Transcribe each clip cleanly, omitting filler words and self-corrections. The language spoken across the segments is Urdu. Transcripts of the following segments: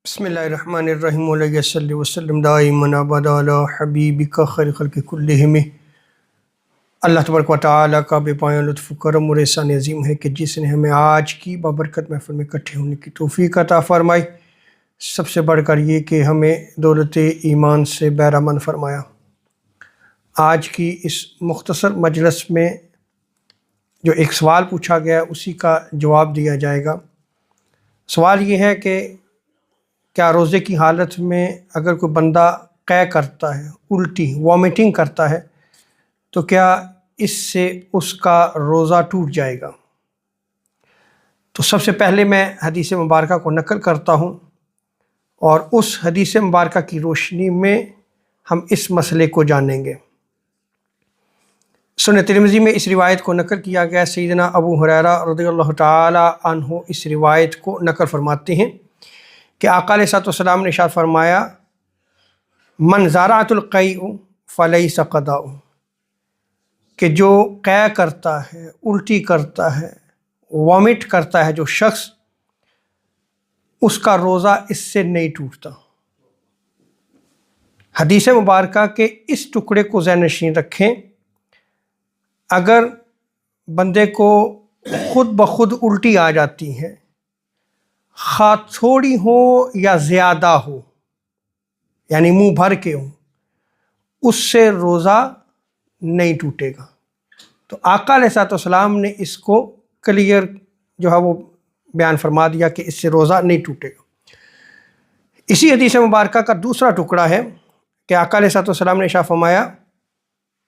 بسم اللہ الرحمن الرحیم علیہ صلی وسلم دائما ابدا علی حبیبک خیر خلق کلہم۔ اللہ تبارک و تعالیٰ کا بے پایان لطف و کرم اور احسان عظیم ہے کہ جس نے ہمیں آج کی بابرکت محفل میں اکٹھے ہونے کی توفیق عطا فرمائی، سب سے بڑھ کر یہ کہ ہمیں دولت ایمان سے بہرہ فرمایا۔ آج کی اس مختصر مجلس میں جو ایک سوال پوچھا گیا اسی کا جواب دیا جائے گا۔ سوال یہ ہے کہ کیا روزے کی حالت میں اگر کوئی بندہ قے کرتا ہے، الٹی وامٹنگ کرتا ہے، تو کیا اس سے اس کا روزہ ٹوٹ جائے گا؟ تو سب سے پہلے میں حدیث مبارکہ کو نقل کرتا ہوں اور اس حدیث مبارکہ کی روشنی میں ہم اس مسئلے کو جانیں گے۔ سنن ترمذی میں اس روایت کو نقل کیا گیا۔ سیدنا ابو ہریرہ رضی اللہ تعالی عنہ اس روایت کو نقل فرماتے ہیں کہ آقا علیہ الصلوۃ والسلام نے ارشاد فرمایا، من زارعۃ القیء فلیس قضاء، کہ جو قے کرتا ہے، الٹی کرتا ہے، وامٹ کرتا ہے جو شخص، اس کا روزہ اس سے نہیں ٹوٹتا۔ حدیث مبارکہ کے اس ٹکڑے کو ذہن نشین رکھیں۔ اگر بندے کو خود بخود الٹی آ جاتی ہے، خواہ تھوڑی ہو یا زیادہ ہو، یعنی منہ بھر کے ہو، اس سے روزہ نہیں ٹوٹے گا۔ تو آقا علیہ الصلوۃ والسلام نے اس کو کلیئر جو ہے وہ بیان فرما دیا کہ اس سے روزہ نہیں ٹوٹے گا۔ اسی حدیث مبارکہ کا دوسرا ٹکڑا ہے کہ آقا علیہ الصلوۃ والسلام نے ارشاد فرمایا،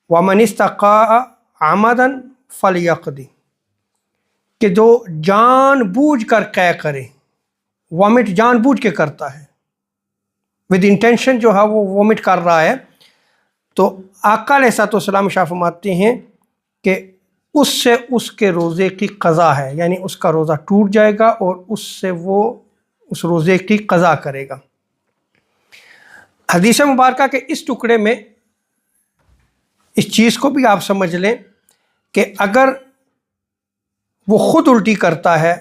وَمَنِ اسْتَقَاءَ عَمَدًا فَلْيَقْضِ، کہ جو جان بوجھ کر قے کرے، وامٹ جان بوجھ کے کرتا ہے، ود انٹینشن جو ہے وہ وامٹ کر رہا ہے، تو آقا علیہ الصلوۃ والسلام ارشاد فرماتے ہیں کہ اس سے اس کے روزے کی قضا ہے، یعنی اس کا روزہ ٹوٹ جائے گا اور اس سے وہ اس روزے کی قضا کرے گا۔ حدیث مبارکہ کے اس ٹکڑے میں اس چیز کو بھی آپ سمجھ لیں کہ اگر وہ خود الٹی کرتا ہے،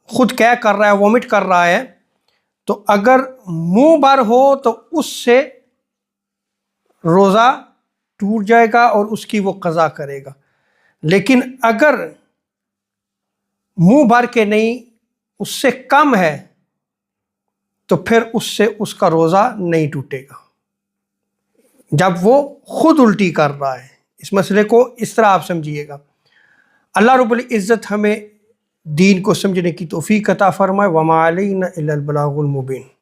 خود قے کر رہا ہے، وامٹ کر رہا ہے، تو اگر منہ بھر ہو تو اس سے روزہ ٹوٹ جائے گا اور اس کی وہ قضا کرے گا۔ لیکن اگر منہ بھر کے نہیں، اس سے کم ہے، تو پھر اس سے اس کا روزہ نہیں ٹوٹے گا، جب وہ خود الٹی کر رہا ہے۔ اس مسئلے کو اس طرح آپ سمجھیے گا۔ اللہ رب العزت ہمیں دین کو سمجھنے کی توفیق عطا فرمائے۔ وَمَا عَلَيْنَا إِلَّا الْبَلَاغُ الْمُبِينُ۔